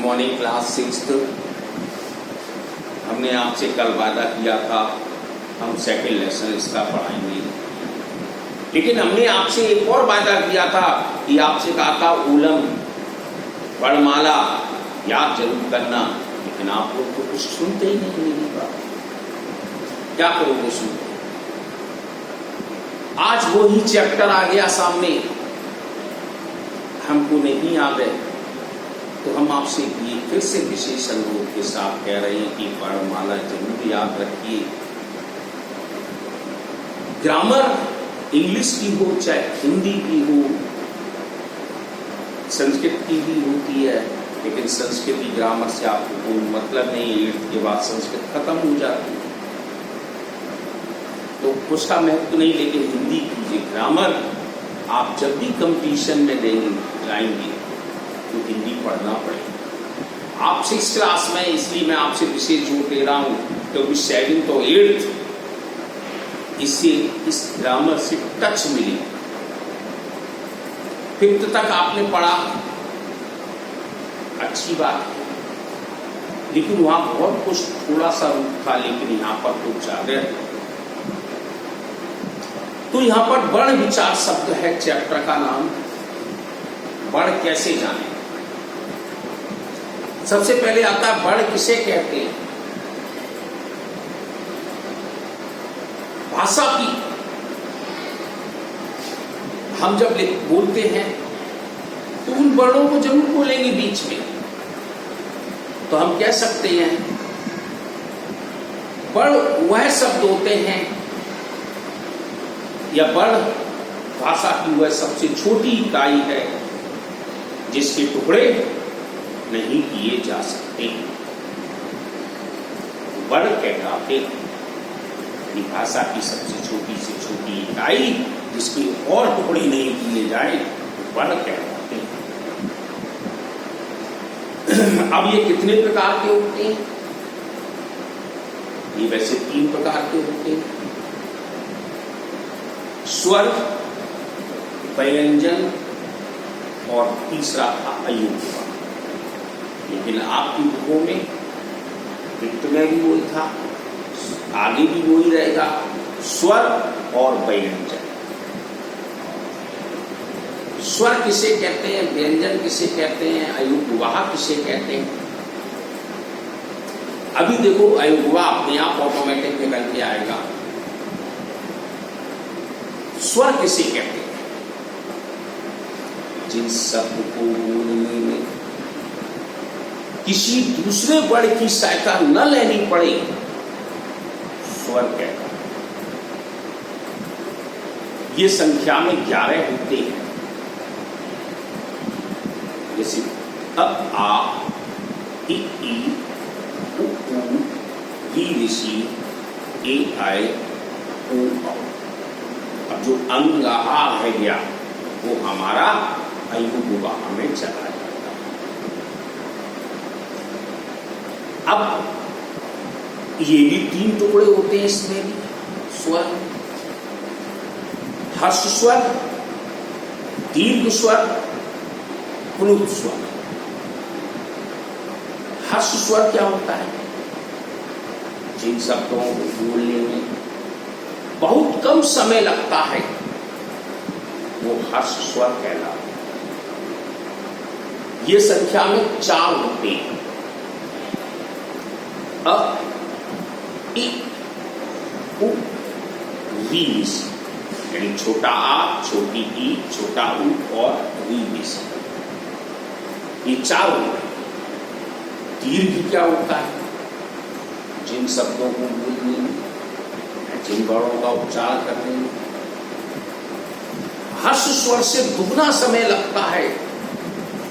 Morning class 6th। हमने आपसे कल वादा किया था हम सेकेंड लेसन इसका पढ़ाएंगे, लेकिन हमने आपसे एक और वादा किया था कि आपसे कहा था ऊलम वर्णमाला याद जरूर करना, लेकिन आप लोग तो कुछ सुनते ही नहीं मेरी बात। क्या करोगे सुनते? आज वो ही चैप्टर आ गया सामने, हमको नहीं याद है, तो हम आपसे ये फिर से विशेष अनुरोध के साथ कह रहे हैं कि वर्णमाला जरूर याद रखिए। ग्रामर इंग्लिश की हो चाहे हिंदी की हो, संस्कृत की भी होती है, लेकिन संस्कृत ग्रामर से आपको कोई मतलब नहीं है, 8th के बाद संस्कृत खत्म हो जाती है तो उसका महत्व नहीं। लेकिन हिंदी की ग्रामर आप जब भी कंपटीशन में देंगे जाएंगे तो हिंदी पढ़ना पड़ेगा। आप 6th क्लास में, इसलिए मैं आपसे विशेष जोर दे रहा हूँ क्योंकि 7th और 8th इससे इस ग्रामर से टच मिली। 5th तक आपने पढ़ा, अच्छी बात है, लेकिन वहां बहुत कुछ थोड़ा सा रूप था, लेकिन यहाँ पर कुछ ज्यादा है। तो यहाँ पर वर्ण विचार शब्द है चैप्टर का नाम। वर्ण कैसे जाने? सबसे पहले आता है वर्ण किसे कहते हैं। भाषा की हम जब बोलते हैं तो उन वर्णों को जरूर बोलेंगे बीच में, तो हम कह सकते हैं वर्ण वह शब्द होते हैं या वर्ण भाषा की वह सबसे छोटी इकाई है जिसके टुकड़े नहीं किए जा सकते। वर्ण कहलाते भाषा की सबसे छोटी से छोटी इकाई जिसके और टुकड़े नहीं किए जाए, वर्ण कहलाते हैं। अब ये कितने प्रकार के होते हैं? ये वैसे 3 प्रकार के होते हैं, स्वर, व्यंजन और तीसरा था अयुग्म। लेकिन आपकी बुकों में वित्त में भी वही था, आगे भी वही रहेगा, स्वर और व्यंजन। स्वर किसे कहते हैं, व्यंजन किसे कहते हैं, अयुग्म किसे कहते हैं? अभी देखो अयुग्म अपने आप ऑटोमेटिक निकल के आएगा। स्वर किसे कहते हैं? जिन शब्द को बोलने में किसी दूसरे वर्ण की सहायता न लेनी पड़े, स्वर कहता है। ये संख्या में 11 होते हैं, जैसे अब आ, इ, उ, री, ऋषि, ए, आए, ओ, औ। अब जो अंग आ है गया वो हमारा अयुग्म में चला जाता है। अब ये भी 3 टुकड़े होते हैं, इसमें भी स्वर, हर्ष स्वर, दीर्घ स्वर, प्लुत स्वर। हर्ष स्वर क्या होता है? जिन शब्दों को बोलने में बहुत कम समय लगता है वो हर्ष स्वर कहलाता है। ये संख्या में 4 होते हैं, अ, इ, उ, री, यानी छोटा आ, छोटी ई, छोटा उ और री। ये 4 होते हैं। दीर्घ क्या होता है? जिन शब्दों को बोलने में, जिन वर्णों का उच्चारण करने में हर्ष स्वर से दुगना समय लगता है,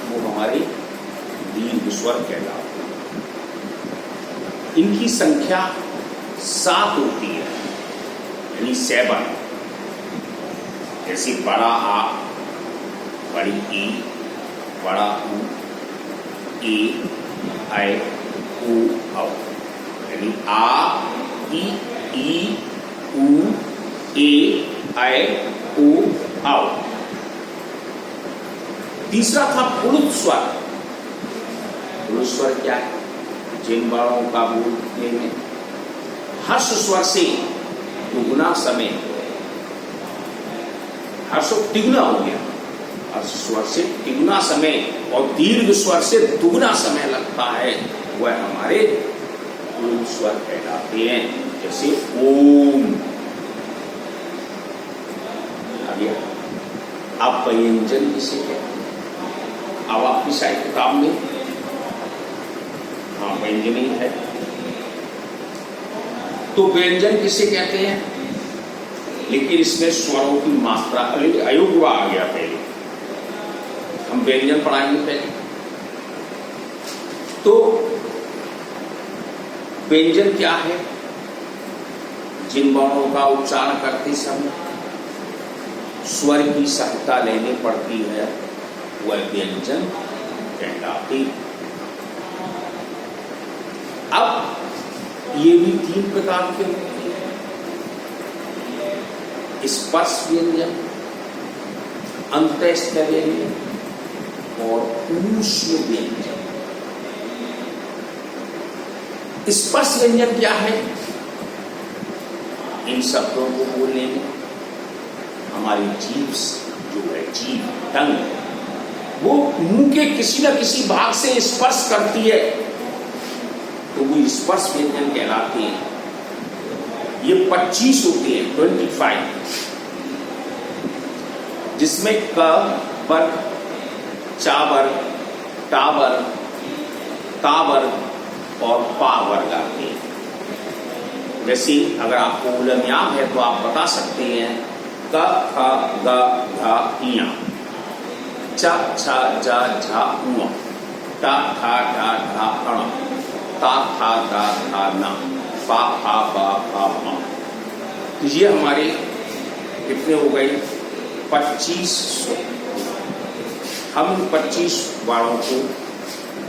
वो हमारे दीर्घ स्वर कहलाते हैं। इनकी संख्या 7 होती है, यानी 7। जैसे बड़ा आ, बड़ी ई, बड़ा उ, ए, ऐ, उ, औ। यानी आ, ई, उ, ए, ऐ, उ, औ। तीसरा था प्लुत स्वर। पुरुष स्वर क्या है? जिन वर्णों का बोलने में हर्ष स्वर से दुगुना समय, हर्ष तिगुना हो गया, हर्ष स्वर से तिगुना समय और दीर्घ स्वर से दुगुना समय लगता है, वह हमारे पुरुष स्वर कहलाते हैं। जैसे ओम आ गया। अब व्यंजन किसे कहते हैं? अब आपकी साहित्य किताब में हाँ व्यंजन ही है। तो व्यंजन किसे कहते हैं? लेकिन इसमें स्वरों की मात्रा अयोग्य आ गया। पहले हम व्यंजन पढ़ाएंगे पहले। तो व्यंजन क्या है? जिन वर्णों का उच्चारण करते समय स्वर की सहायता लेनी पड़ती है, वह व्यंजन कहलाती। अब ये भी 3 प्रकार के होते हैं। स्पर्श व्यंजन, अंतस्थ व्यंजन और ऊष्म व्यंजन। स्पर्श व्यंजन क्या है? इन शब्दों को बोलने में हमारी जीभ जो है, जीभ टंग, वो मुंह के किसी न किसी भाग से स्पर्श करती है, तो वो स्पर्श व्यंजन कहलाते हैं। ये 25 होते हैं, 25, जिसमें क वर्ग, चा वर्ग, टा वर्ग, ता वर्ग और पा वर्ग आते हैं। जैसे अगर आपको उलम याद है तो आप बता सकते हैं क ख ग घ इया, च छ ज झ उम, ट ठ ढ ढ अण, ता था दा था न, पा फा बा फा म। तो ये हमारे कितने हो गए? 25। हम 25 वाणों को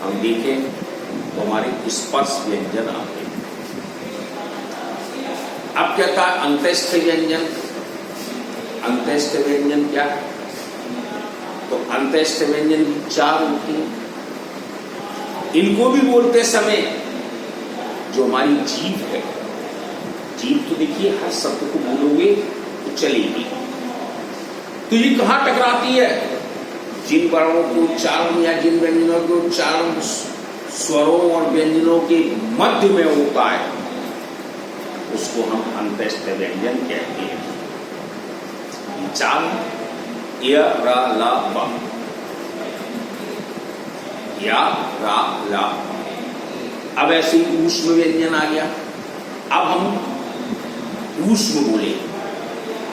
हम देखें तो हमारे स्पर्श व्यंजन आते हैं। अब क्या था? अंतस्थ व्यंजन। अंतस्थ व्यंजन क्या है? तो अंतस्थ व्यंजन 4 होती है। इनको भी बोलते समय जो हमारी जीभ है, जीभ तो देखिए हर शब्द को बोलोगे तो चलेगी, तो ये कहां टकराती है? जिन वर्णों को उच्चारण या जिन व्यंजनों के उच्चारण स्वरों और व्यंजनों के मध्य में होता है, उसको हम अंतस्थ व्यंजन कहते हैं। चार य र ल प, या रा ला। अब ऐसे ही ऊष्म व्यंजन आ गया। अब हम ऊष्म बोले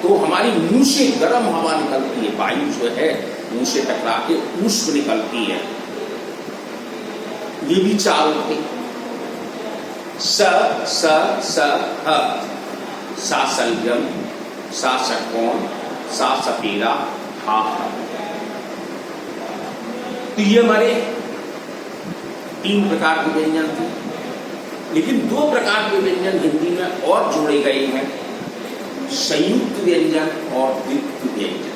तो हमारी मुंह से गर्म हवा निकलती है, वायु जो है मुंह से टकरा के ऊष्म निकलती है। ये भी 4 होते। स स स ह, सा सलगम, सा षटकोण, सा सपेरा, हा। तो ये हमारे 3 प्रकार के व्यंजन थे। लेकिन 2 प्रकार के व्यंजन हिंदी में और जोड़े गए हैं, संयुक्त व्यंजन और द्वित्व व्यंजन।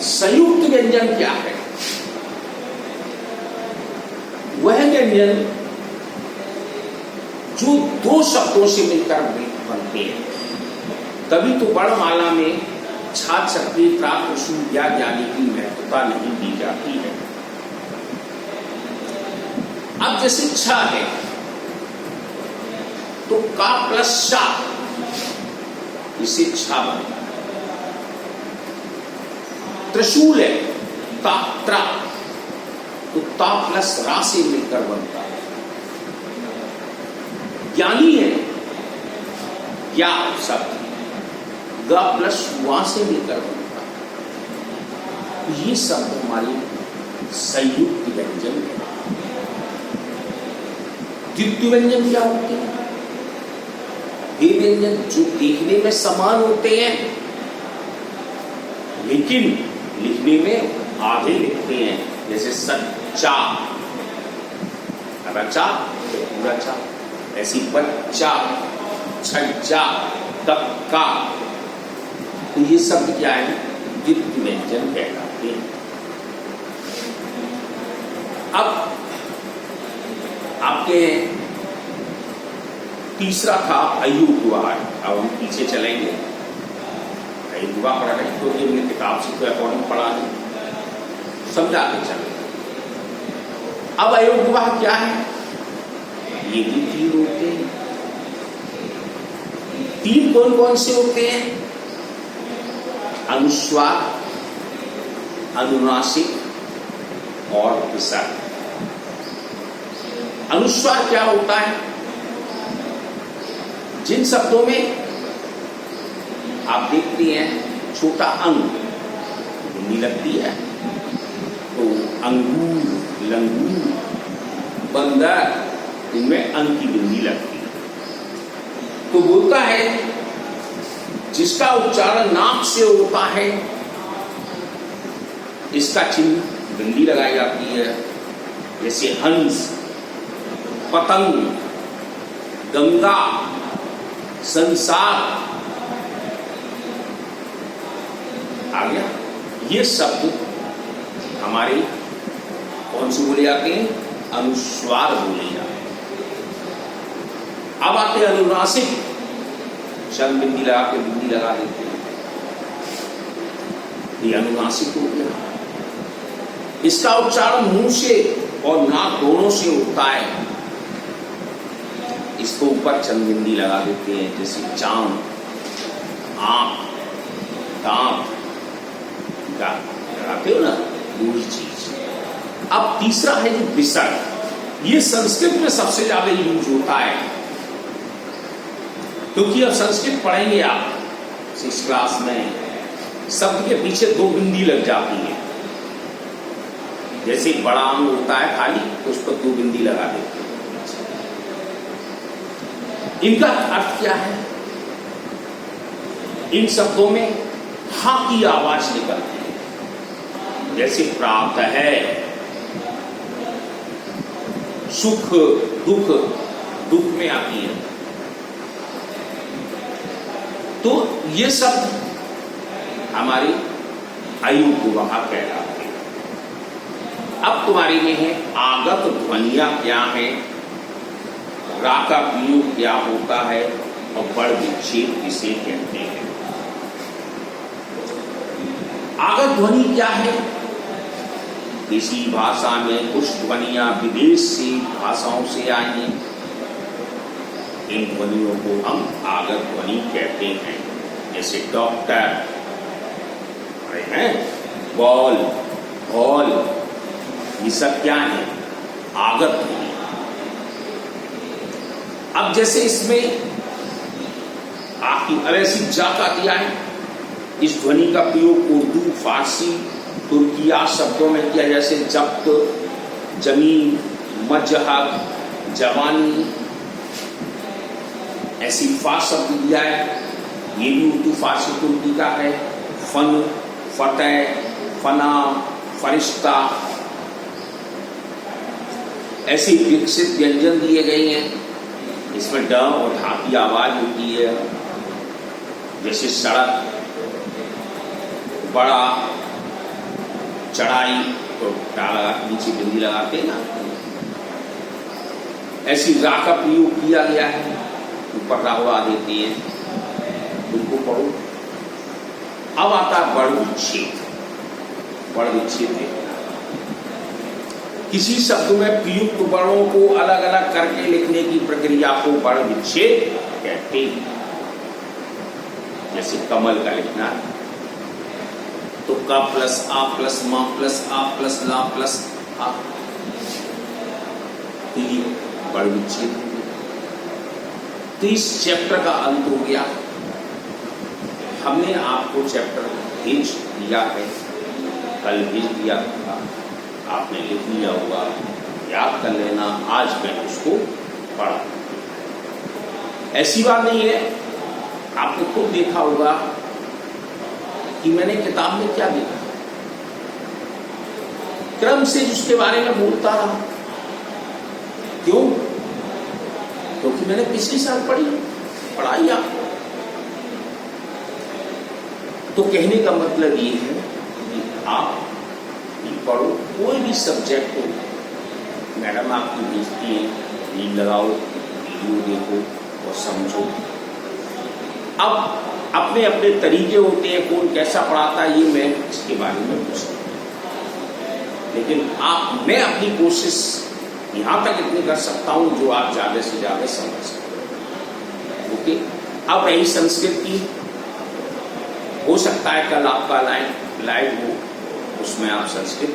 संयुक्त व्यंजन क्या है? वह व्यंजन जो 2 शब्दों से मिलकर बनते हैं। तभी तो वर्णमाला में छा, छत्री, त्राक, शू, या ज्ञानी की महत्वता नहीं दी जाती है। अब जैसे छ है तो का प्लस शा, इसे छा बनता है। त्रिशूल है ता त्रा, तो ता प्लस रा से मिलकर बनता है। ज्ञानी है या शब्द ग प्लस वहां से मिलकर बनता है। ये शब्द हमारी संयुक्त व्यंजन है। द्वित्व व्यंजन क्या होते हैं? वे व्यंजन जो देखने में समान होते हैं लेकिन लिखने में आधे लिखते हैं। जैसे सच्चा, रचा तो पूरा चा, ऐसी बच्चा, छज्जा, तक्का। तो ये शब्द क्या है? द्वित्व व्यंजन कहलाते हैं। अब आपके तीसरा था अयुग्वाह। अब हम पीछे चलेंगे। अयुग्वाह पढ़ रहे तो ये हमने किताब से तो अकॉर्डिंग पढ़ा नहीं, समझा के चले। अब अयुग्वाह क्या है? ये भी 3 होते हैं। 3 कौन कौन से होते हैं? अनुस्वार, अनुनासिक और विसर्ग। अनुस्वार क्या होता है? जिन शब्दों में आप देखते हैं छोटा अंग ध्वनि लगती है, तो अंगूर, लंगूर, बंदर, इनमें अंग की ध्वनि लगती है। तो बोलता है जिसका उच्चारण नाक से होता है, इसका चिन्ह ध्वनि लगाई जाती है। जैसे हंस, पतंग, गंगा, संसार। आ गया? ये शब्द हमारे कौन से बोले जाते हैं? अनुस्वार बोले जाते हैं। अब आते हैं अनुनासिक, चंद बिंदी लगा के बिंदी लगा देते हैं, ये अनुनासिक हो गया। इसका उच्चारण मुंह से और नाक दोनों से होता है। इसको ऊपर चंद बिंदी लगा देते हैं, जैसे चांद, आंख, दांत लगाते हो ना, वही चीज। अब तीसरा है जो विसर्ग। ये संस्कृत में सबसे ज्यादा यूज होता है, क्योंकि अब संस्कृत पढ़ेंगे आप 6 क्लास में, शब्द के पीछे 2 बिंदी लग जाती है। जैसे बड़ा अंग होता है खाली, उस पर 2 बिंदी लगा देते हैं। इनका अर्थ क्या है? इन शब्दों में हा की आवाज निकलती है। जैसे प्राप्त है, सुख, दुख, दुख में आती है। तो ये शब्द हमारी अयुग्वाह कहलाते हैं। अब तुम्हारी में है आगत ध्वनियां क्या है, रा का प्रयोग क्या होता है, और बड़ विच्छेद किसे कहते हैं। आगत ध्वनि क्या है? किसी भाषा में कुछ ध्वनियां विदेश से, भाषाओं से आई हैं, इन ध्वनियों को हम आगत ध्वनि कहते हैं। जैसे डॉक्टर हैं, बॉल, हॉल, ये सब क्या है? आगत ध्वनि। अब जैसे इसमें आपकी अवैसी जा का दिया है, इस ध्वनि का प्रयोग उर्दू, फारसी, तुर्किया शब्दों में किया। जैसे जब्त, जमीन, मजहब, जवानी, ऐसी फारस शब्द दिया है। ये भी उर्दू, फारसी, तुर्की का है। फन, फतेह, फना, फरिश्ता, ऐसे विकसित व्यंजन दिए गए हैं। इसमें ड और ढा की आवाज होती है। जैसे सड़क, बड़ा, चढ़ाई, तो डाला नीचे बिंदी लगाते हैं ना। ऐसी रा का प्रयोग किया गया है, ऊपर राहुआ देती है। उनको पढ़ो। अब आता है बड़ विच्छेद। बड़ विच्छेद देखना, किसी शब्द में प्रयुक्त वर्णों को अलग अलग करके लिखने की प्रक्रिया को बड़ विच्छेद कहते हैं। जैसे कमल का लिखना है, तो क प्लस आ प्लस मा प्लस आ प्लस ला प्लस आ, तो ये बड़ विच्छेद हो गया। तो इस चैप्टर का अंत हो गया। हमने आपको चैप्टर भेज दिया है, कल भेज दिया था, आपने लिख लिया होगा, याद कर लेना। आज मैं उसको पढ़ा। ऐसी बात नहीं है, आपने खुद देखा होगा कि मैंने किताब में क्या लिखा, क्रम से उसके बारे में बोलता रहा। क्यों? क्योंकि मैंने पिछले साल पढ़ाई आपको। तो कहने का मतलब ये है कि आप पढ़ो, कोई भी सब्जेक्ट हो, मैडम आपकी बेइज्जती है, रील लगाओ, वीडियो देखो और समझो। अब अपने अपने तरीके होते हैं, कौन कैसा पढ़ाता है ये मैं इसके बारे में पूछ सकता हूँ, लेकिन मैं अपनी कोशिश यहाँ तक इतनी कर सकता हूँ जो आप ज़्यादा से ज़्यादा समझ सकते हो। ओके, अब रही संस्कृत की, हो सकता है कल आपका लाइव हो, उसमें आप संस्कृत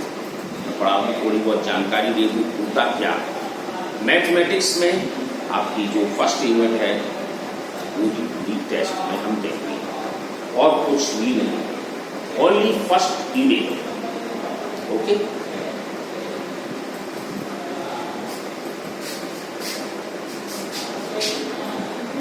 पढ़ा दूँ, थोड़ी बहुत जानकारी दे दूँ होता क्या है। मैथमेटिक्स में आपकी जो फर्स्ट यूनिट है वो टेस्ट में हम देंगे और कुछ भी नहीं, ओनली फर्स्ट यूनिट। ओके।